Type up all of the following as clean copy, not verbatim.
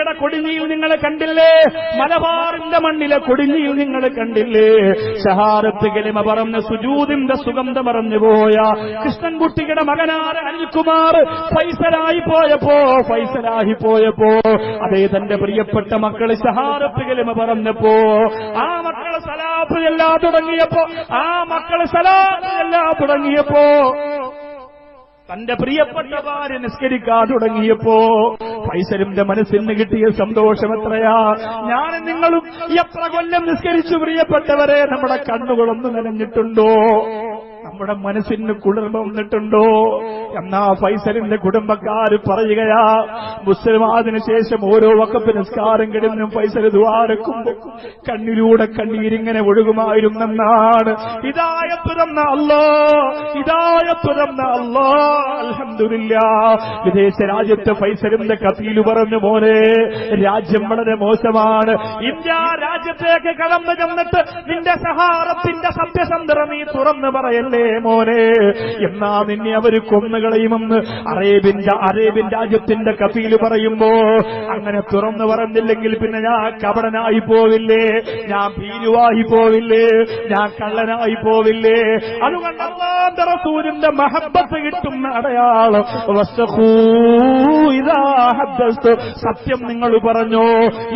സുന്നികളുടെ കൊടിഞ്ഞിയിൽ നിങ്ങൾ കണ്ടില്ലേ? മലബാറിന്റെ മണ്ണിലെ കൊടിഞ്ഞിയിൽ നിങ്ങൾ കണ്ടില്ലേ? ഷഹാദത്ത് കലിമ പറഞ്ഞ സുജൂദിന്റെ സുഗന്ധം മറന്നുപോയ കൃഷ്ണൻകുട്ടിയുടെ മകനായ അനിൽകുമാർ ഫൈസലായി പോയപ്പോ അതേ തന്റെ പ്രിയപ്പെട്ട മക്കള് ഷഹാദത്ത് കലിമ പറഞ്ഞപ്പോ ആ മക്കള് സലാത്ത് ചെല്ലാൻ തുടങ്ങിയപ്പോ തന്റെ പ്രിയപ്പെട്ട ഭാര്യ നിസ്കരിക്കാൻ തുടങ്ങിയപ്പോ ഫൈസലിന്റെ മനസ്സിന് കിട്ടിയ സന്തോഷം എത്രയാ! ഞാനും നിങ്ങളും എത്ര കൊല്ലം നിസ്കരിച്ചു പ്രിയപ്പെട്ടവരെ? നമ്മുടെ കണ്ണുകളൊന്ന് നനഞ്ഞിട്ടുണ്ടോ? നമ്മുടെ മനസ്സിന് കുളിർമ വന്നിട്ടുണ്ടോ? എന്നാ ഫൈസലിന്റെ കുടുംബക്കാര് പറയുകയാ, മുസ്ലിമാതിനു ശേഷം ഓരോ വഖഫ് നിസ്കാരം കഴിഞ്ഞും ഫൈസൽ ദുആരക്കുമ്പോ കണ്ണിലൂടെ കണ്ണീരിങ്ങനെ ഒഴുകുമായിരുന്നെന്നാണ്. ഹിദായത്ത് തന്ന അല്ലാഹ്, അൽഹംദുലില്ലാഹ്. വിദേശ രാജ്യത്തെ ഫൈസലിന്റെ കഫീല് പറഞ്ഞു, മോനെ രാജ്യം വളരെ മോശമാണ്, ഇന്ത്യ രാജ്യത്തേക്ക് കടന്നു ചെന്നിട്ട് നിന്റെ സഹാറത്തിന്റെ സത്യസന്ധത നീ തുറന്നു പറയല്ലേ മോനെ, എന്നാ നിന്നെ അവര് കൊന്നുകളയുമെന്ന് അറേബ്യൻ രാജ്യത്തിന്റെ കഫീല് പറയുമ്പോ അങ്ങനെ തുറന്നു പറഞ്ഞില്ലെങ്കിൽ പിന്നെ ഞാൻ കപടനായി പോവില്ലേ, ഞാൻ ഭീരുവായി പോവില്ലേ, ഞാൻ കള്ളനായി പോവില്ലേ? അതുകൊണ്ട് അല്ലാഹുവിന്റെ റസൂലിന്റെ മഹബ്ബത്ത് കിട്ടുന്ന അടയാളം സത്യം നിങ്ങൾ പറഞ്ഞോ,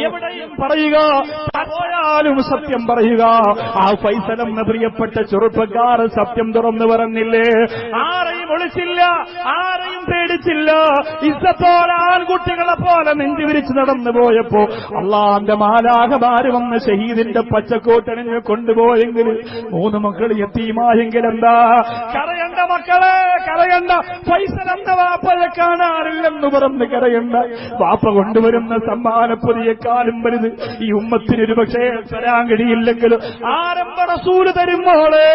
എവിടെയും പറയുക, പോയാലും സത്യം പറയുക. ആ ഫൈസൽ എന്ന പ്രിയപ്പെട്ട ചെറുപ്പക്കാരൻ സത്യം തുറന്നു പറഞ്ഞില്ലേ? ആരെയും ഒളിച്ചില്ല, ആരെയും പേടിച്ചില്ല, ഇസ്സത്തോടെ ആൺകുട്ടികളെ പോലെ നെഞ്ചു വിരിച്ച് നടന്നു പോയപ്പോ അള്ളാന്റെ മാലാഖമാര് വന്ന് ഷഹീദിന്റെ പച്ചക്കോട്ടണിഞ്ഞ് കൊണ്ടുപോയെങ്കിൽ 3 മക്കൾ യതീമായെങ്കിൽ എന്താ? കരയണ്ട മക്കളെ, കരയണ്ട. ഫൈസൽ എന്ന വാപ്പയെ കാണാറില്ലെന്ന് പറഞ്ഞ് കരയണ്ട. വാപ്പ കൊണ്ടുവരുന്ന സമ്മാനപ്പൊതിയെക്കാളും വലുത് ഈ ഉമ്മത്തിന് ഒരു പക്ഷേ തരാൻ കഴിയില്ലെങ്കിലും ആരംഭ റസൂല് തരുമ്പോളെ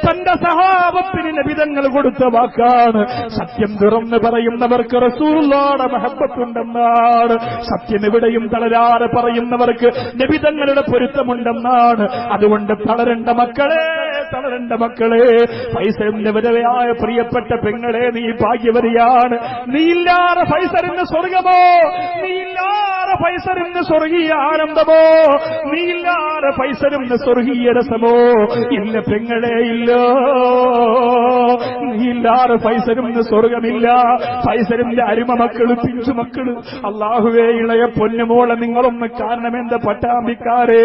തന്റെ സഹാബത്തിന് നബിതങ്ങൾ കൊടുത്ത വാക്കാണ്. സത്യം തുറന്ന് പറയുന്നവർക്ക് റസൂലുള്ളാഹിയുടെ മഹബ്ബത്തുണ്ടെന്നാണ്. സത്യം എവിടെയും തളരാതെ പറയുന്നവർക്ക് നബിതങ്ങളുടെ പൊരുത്തമുണ്ടെന്നാണ്. അതുകൊണ്ട് തളരണ്ട മക്കളെ, തളരണ്ട മക്കളെ. ഫൈസലിന്റെ വിധവയായ പ്രിയപ്പെട്ട പെങ്ങളെ, നീ ഭാഗ്യവതിയാണ്. നീയില്ലാതെ ഫൈസലിന് സ്വർഗമോ, നീയില്ലാതെ ഫൈസലിന് സ്വർഗീയ ആനന്ദമോ, നീയില്ലാതെ ഫൈസലിന് സ്വർഗീയ രസമോ ഇല്ല പെങ്ങളെ, ഇല്ല. നീയില്ലാതെ ഫൈസലിന് സ്വർഗമില്ല. ഫൈസലിന്റെ അരുമ മക്കള്, പിഞ്ചു മക്കള്, അല്ലാഹുവേ ഇളയ പൊന്നുമോളെ നിങ്ങളൊന്ന് കാരണം എന്റെ പട്ടാമ്പിക്കാരെ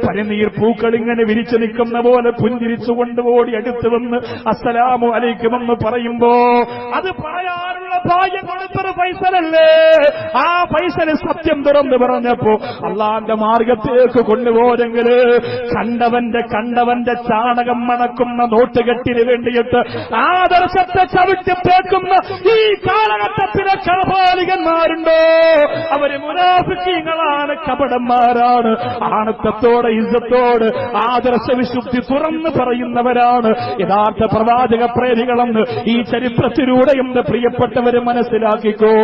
പനിനീർ പൂക്കൾ ഇങ്ങനെ വിരിച്ചു നിൽക്കുന്ന പോലെ പുഞ്ചിരിച്ചുകൊണ്ട് ഓടി അടുത്ത് വന്ന് അസ്സലാമു അലൈക്കും എന്ന് പറയുമ്പോ അത് പറയാനുള്ള ഭാഗ്യം കൊടുത്തൊരു ഫൈസലല്ലേ? ആ ഫൈസല് സത്യം തുറന്നു പറഞ്ഞപ്പോ അള്ളാന്റെ മാർഗത്തേക്ക് കൊണ്ടുപോരെങ്കില് കണ്ടവന്റെ ചാണകം മണക്കുന്ന നോട്ടുകെട്ടിന് വേണ്ടിയിട്ട് ആദർശത്തെ ചവിട്ടിപ്പേക്കുന്ന ഈ കാലഘട്ടത്തിലെ കാപാലികന്മാരുണ്ടോ? അവര് മുനാഫിക്കീങ്ങളാണ്, കപടന്മാരാണ്. ആണത്തത്തോടെ ഇസ്സത്തോട് ആദർശ വിശുദ്ധി തുറന്നു പറയുന്നവരാണ് യഥാർത്ഥ പ്രവാചക പ്രേരികളെന്ന് ഈ ചരിത്രത്തിലൂടെ എന്റെ പ്രിയപ്പെട്ടവര് മനസ്സിലാക്കിക്കോ.